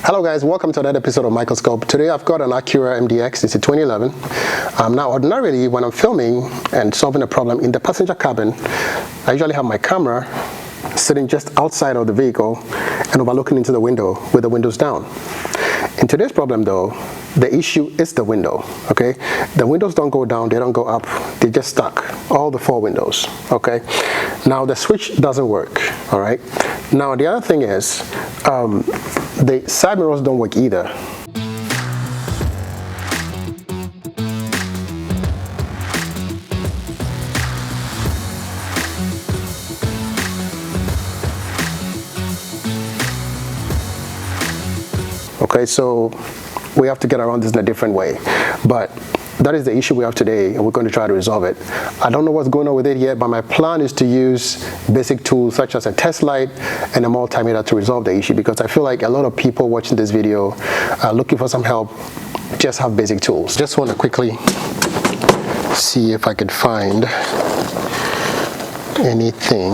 Hello guys, welcome to another episode of Microscope. Today I've got an Acura MDX, it's a 2011. Now ordinarily when I'm filming and solving a problem in the passenger cabin, I usually have my camera sitting just outside of the vehicle and overlooking into the window with the windows down. In today's problem though, the issue is the window, okay? The windows don't go down, they don't go up, they just stuck, all the four windows, okay? Now the switch doesn't work, all right? Now the other thing is, the side mirrors don't work either. Okay, so we have to get around this in a different way, but that is the issue we have today, and we're going to try to resolve it. I don't know what's going on with it yet, but my plan is to use basic tools such as a test light and a multimeter to resolve the issue, because I feel like a lot of people watching this video are looking for some help, just have basic tools. Just want to quickly see if I could find anything.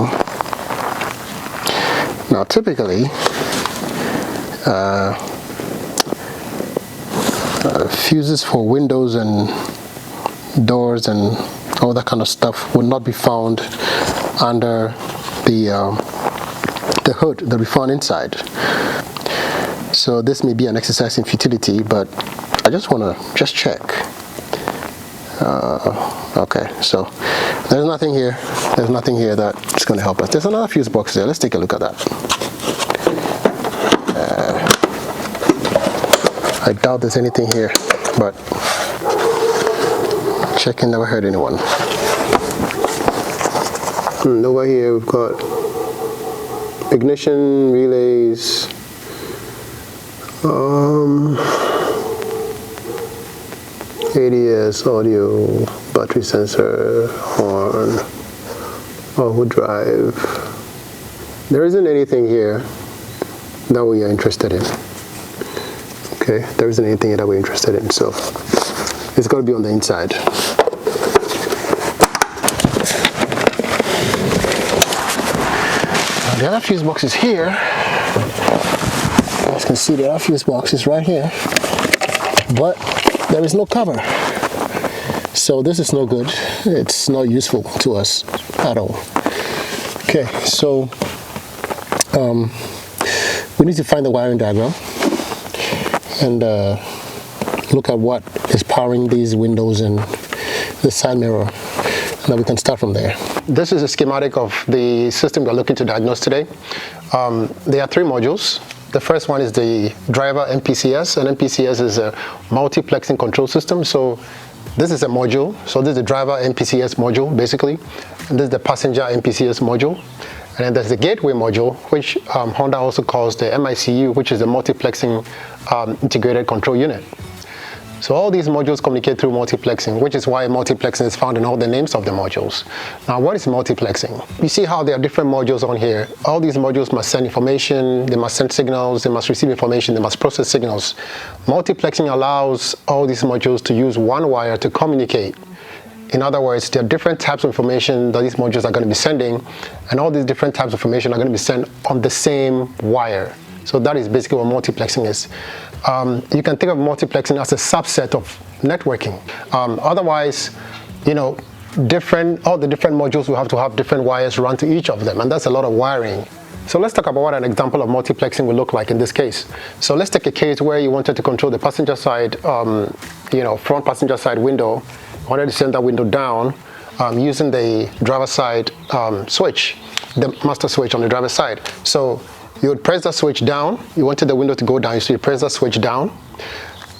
Now typically, fuses for windows and doors and all that kind of stuff would not be found under the hood. They'll be found inside. So this may be an exercise in futility, but I just want to check. Okay, so there's nothing here. There's nothing here that's going to help us. There's another fuse box there. Let's take a look at that. I doubt there's anything here, but checking, never heard anyone. Over here we've got ignition, relays, ADS, audio, battery sensor, horn, all-wheel drive. There isn't anything here that we are interested in. Okay, there isn't anything that we're interested in, so it's got to be on the inside. Now the other fuse box is here. You guys can see the other fuse box is right here, but there is no cover. So this is no good. It's not useful to us at all. Okay, so we need to find the wiring diagram and look at what is powering these windows and the side mirror, and then we can start from there. This is a schematic of the system we're looking to diagnose today. There are three modules. The first one is the driver MPCS, and MPCS is a multiplexing control system. So this is a module. So this is the driver MPCS module, basically, and this is the passenger MPCS module. And then there's the gateway module, which Honda also calls the MICU, which is the multiplexing integrated control unit. So all these modules communicate through multiplexing, which is why multiplexing is found in all the names of the modules. Now, what is multiplexing? You see how there are different modules on here. All these modules must send information, they must send signals, they must receive information, they must process signals. Multiplexing allows all these modules to use one wire to communicate. In other words, there are different types of information that these modules are going to be sending, and all these different types of information are going to be sent on the same wire. So that is basically what multiplexing is. You can think of multiplexing as a subset of networking. Otherwise, you know, all the different modules will have to have different wires run to each of them, and that's a lot of wiring. So let's talk about what an example of multiplexing will look like in this case. So let's take a case where you wanted to control the passenger side, front passenger side window. You wanted to send that window down using the driver side switch, the master switch on the driver's side. So you would press the switch down. You wanted the window to go down, so you press the switch down.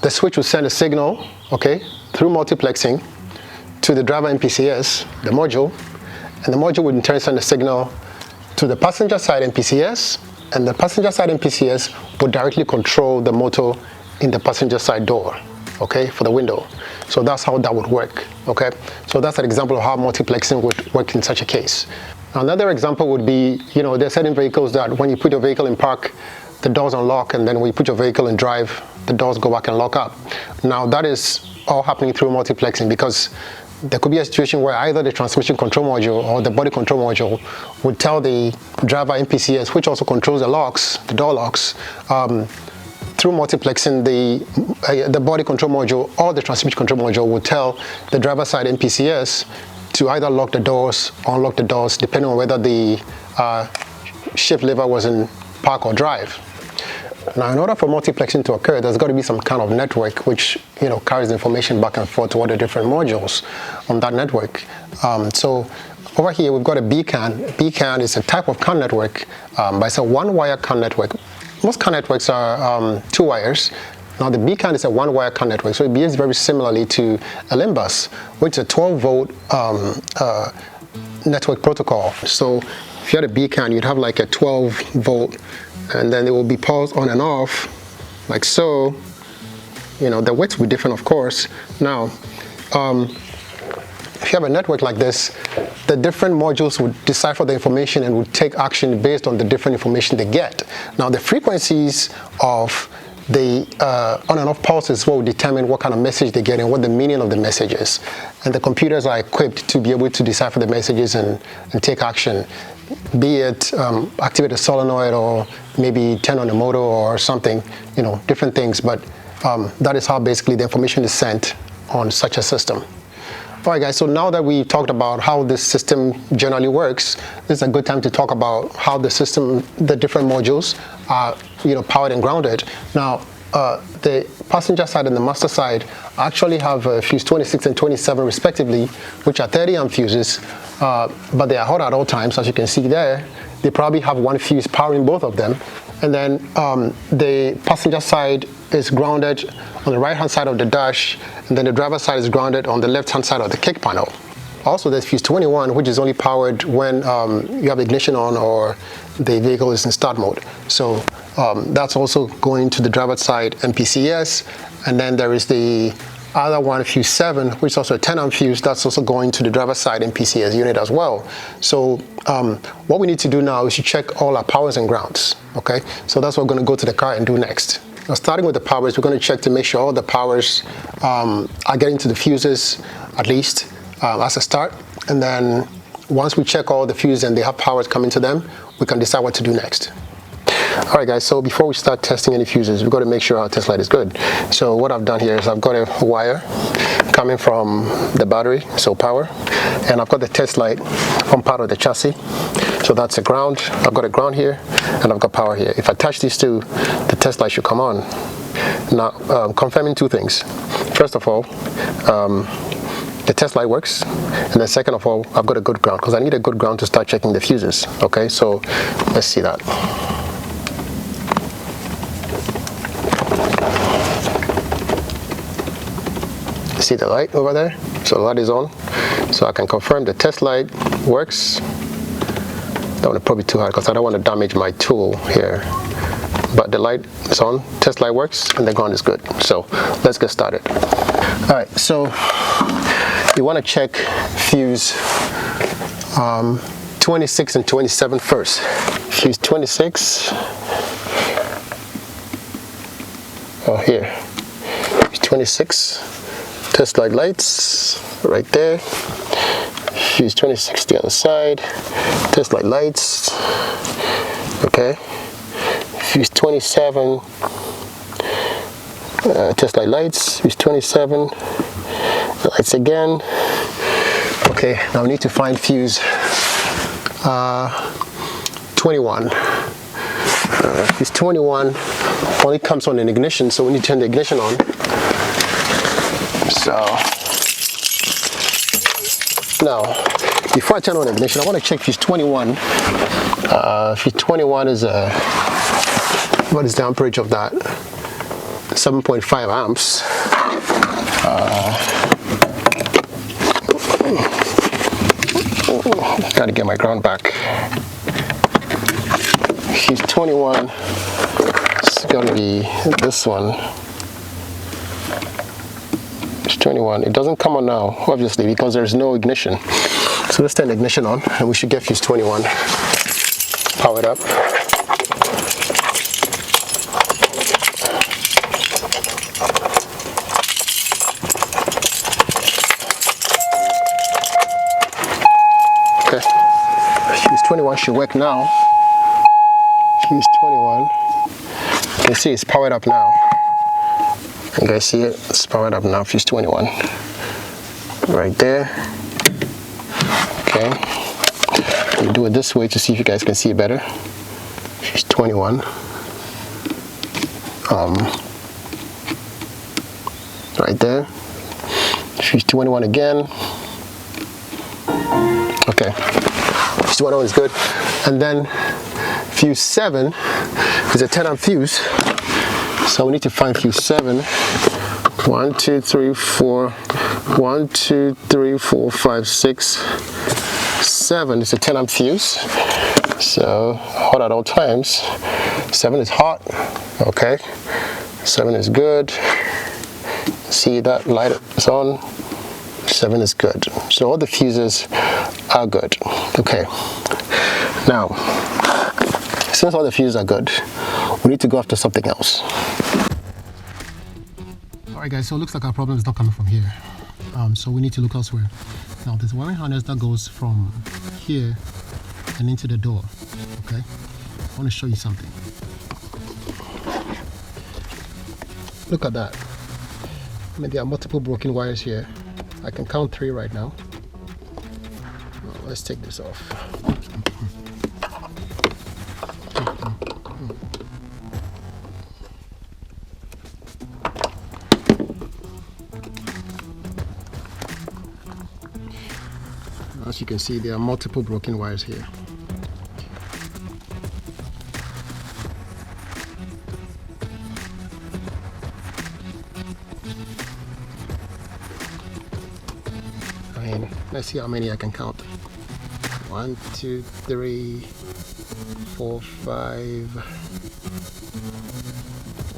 The switch will send a signal, okay, through multiplexing to the driver MPCS, the module, and the module would in turn send a signal to the passenger side MPCS, and the passenger side MPCS would directly control the motor in the passenger side door, okay, for the window. So that's how that would work, okay? So that's an example of how multiplexing would work in such a case. Another example would be, there are certain vehicles that when you put your vehicle in park, the doors unlock, and then when you put your vehicle in drive, the doors go back and lock up. Now that is all happening through multiplexing, because there could be a situation where either the transmission control module or the body control module would tell the driver MPCS, which also controls the locks, the door locks, through multiplexing, the body control module or the transmission control module will tell the driver side MPCS to either lock the doors or unlock the doors, depending on whether the shift lever was in park or drive. Now, in order for multiplexing to occur, there's got to be some kind of network which carries the information back and forth to all the different modules on that network. So over here we've got a BCAN. BCAN is a type of CAN network, but it's a one-wire CAN network. Most CAN networks are 2 wires. Now the BCAN is a one-wire CAN network, so it behaves very similarly to a LIN-bus, which is a 12-volt network protocol. So if you had a BCAN, you'd have like a 12-volt, and then it will be paused on and off, like so. The weights will be different, of course. Now, if you have a network like this, the different modules would decipher the information and would take action based on the different information they get. Now, the frequencies of the on and off pulses will determine what kind of message they get and what the meaning of the message is. And the computers are equipped to be able to decipher the messages and take action, be it activate a solenoid or maybe turn on a motor or something, different things. But that is how basically the information is sent on such a system. All right, guys, so now that we talked about how this system generally works, this is a good time to talk about how the system, the different modules are, powered and grounded. Now, the passenger side and the master side actually have fuse 26 and 27 respectively, which are 30 amp fuses, but they are hot at all times, as you can see there. They probably have one fuse powering both of them. And then the passenger side is grounded on the right-hand side of the dash, and then the driver's side is grounded on the left-hand side of the kick panel. Also, there's fuse 21, which is only powered when you have ignition on or the vehicle is in start mode. So that's also going to the driver's side MPCS, and then there is the other one, fuse 7, which is also a 10 amp fuse, that's also going to the driver's side MPCS unit as well. So what we need to do now is to check all our powers and grounds, okay? So that's what we're going to go to the car and do next. Now, starting with the powers, we're going to check to make sure all the powers are getting to the fuses, at least as a start. And then once we check all the fuses and they have powers coming to them, we can decide what to do next. All right, guys, so before we start testing any fuses, we've got to make sure our test light is good. So what I've done here is I've got a wire coming from the battery, so power, and I've got the test light on part of the chassis. So that's a ground. I've got a ground here, and I've got power here. If I touch these two, the test light should come on. Now, confirming two things. First of all, the test light works, and then second of all, I've got a good ground, because I need a good ground to start checking the fuses. Okay, so let's see that. See the light over there? So the light is on. So I can confirm the test light works. Don't want to probe it too hard because I don't want to damage my tool here. But the light is on, test light works, and the ground is good. So let's get started. All right, so you want to check fuse 26 and 27 first. Fuse 26, here, fuse 26. Test light lights right there. Fuse 26 the other side. Test light lights. Okay. Fuse 27. Test light lights. Fuse 27. Lights again. Okay. Now we need to find fuse 21. Fuse 21 only comes on in ignition, so we need to turn the ignition on. So now, before I turn on ignition, I want to check fuse 21. Fuse 21 is what is the amperage of that? 7.5 amps. Got to get my ground back. Fuse 21. It's got to be this one. 21. It doesn't come on now, obviously, because there's no ignition. So let's turn the ignition on, and we should get fuse 21 powered up. Okay, fuse 21 should work now. Fuse 21. can see it's powered up now. You guys see it? It's powered up now, fuse 21. Right there. Okay. We'll do it this way to see if you guys can see it better. Fuse 21. Right there. Fuse 21 again. Okay. Fuse 21 is good. And then fuse 7 is a 10 amp fuse. So we need to find fuse 7. 1, 2, 3, 4. 1, 2, 3, 4, 5, 6, 7. It's a 10 amp fuse. So hot at all times. 7 is hot. Okay. 7 is good. See that light is on. 7 is good. So all the fuses are good. Okay. Now, since all the fuses are good, we need to go after something else. Alright guys, so it looks like our problem is not coming from here. So we need to look elsewhere. Now there's a wiring harness that goes from here and into the door. Okay. I want to show you something. Look at that. I mean, there are multiple broken wires here. I can count 3 right now. Well, let's take this off. As you can see, there are multiple broken wires here. Let's see how many I can count. 1, 2, 3, 4, 5.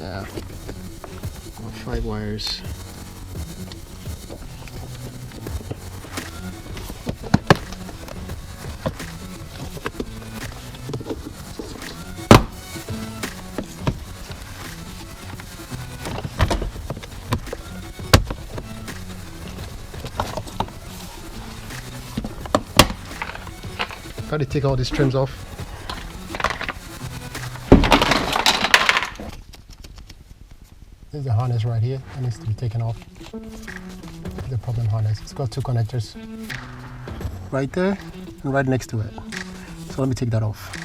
Yeah, 5 wires. Got to take all these trims off. There's the harness right here. It needs to be taken off. The problem harness. It's got 2 connectors right there and right next to it. So let me take that off.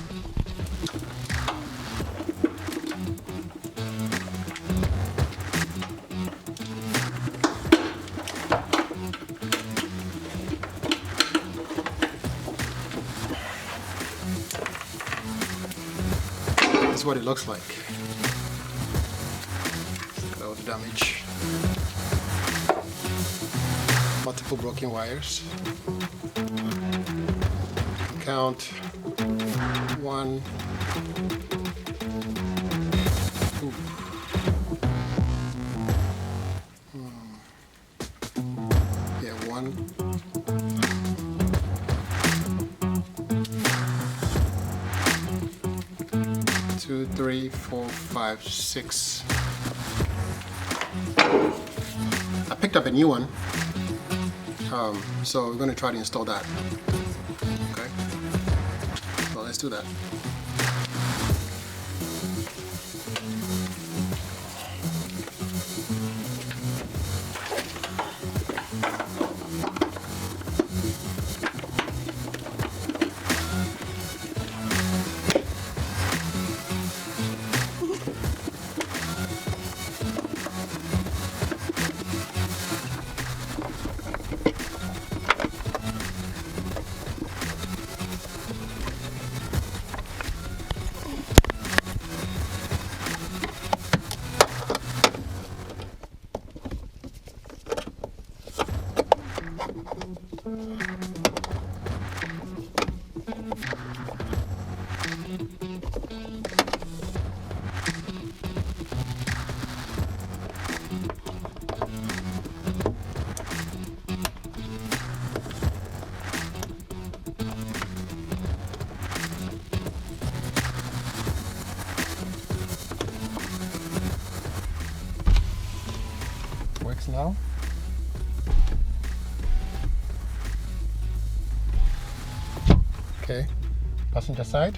This is what it looks like. Look at all the damage. Multiple broken wires. Count 1. Yeah, 1. 2, 3, 4, 5, 6. I picked up a new one, so we're going to try to install that. Okay, well, let's do that. Works now. Okay, passenger side.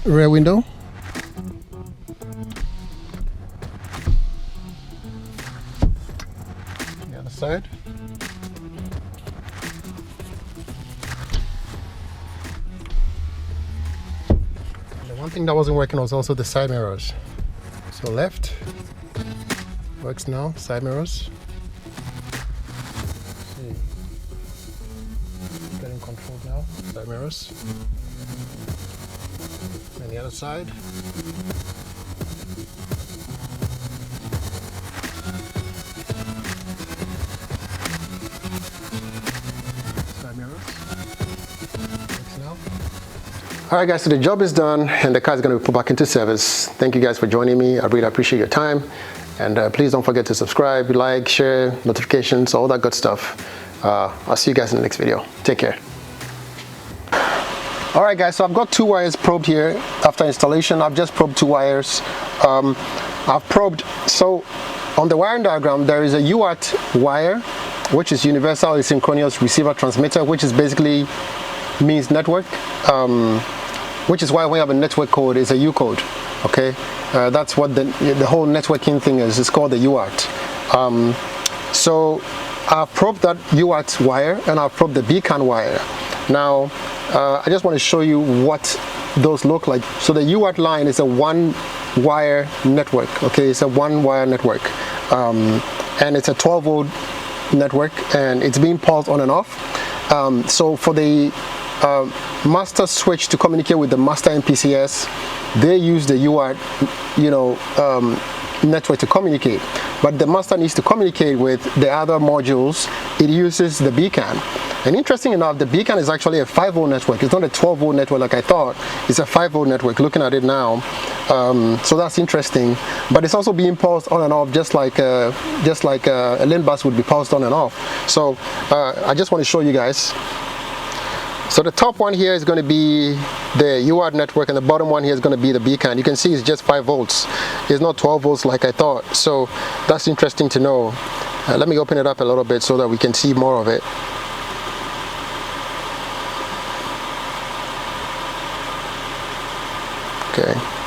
rear window. The other side. And the one thing that wasn't working was also the side mirrors. So left works now, side mirrors. See, getting controlled now, side mirrors. And the other side. Side mirrors. Works now. Alright guys, so the job is done and the car is going to be put back into service. Thank you guys for joining me. I really appreciate your time. And please don't forget to subscribe, like, share, notifications, all that good stuff. I'll see you guys in the next video. Take care. Alright guys, so I've got 2 wires probed here. After installation, I've just probed 2 wires. I've probed, so on the wiring diagram, there is a UART wire, which is Universal Asynchronous Receiver Transmitter, which is basically means network, which is why we have a network code, is a U code. Okay, that's what the whole networking thing is. It's called the UART. So I've probed that UART wire and I've probed the beacon wire. Now I just want to show you what those look like. So the UART line is a 1-wire network. Okay, it's a 1-wire network, and it's a 12-volt network, and it's being pulsed on and off. So for the master switch to communicate with the master MPCS, they use the UART, network to communicate. But the master needs to communicate with the other modules. It uses the beacon. And interesting enough, the beacon is actually a 5-volt network. It's not a 12-volt network like I thought. It's a 5-volt network, looking at it now. So that's interesting. But it's also being pulsed on and off, just like a LIN bus would be pulsed on and off. So I just want to show you guys. So the top one here is going to be the UART network, and the bottom one here is going to be the beacon. You can see it's just 5 volts. It's not 12 volts like I thought. So that's interesting to know. Let me open it up a little bit so that we can see more of it. Okay.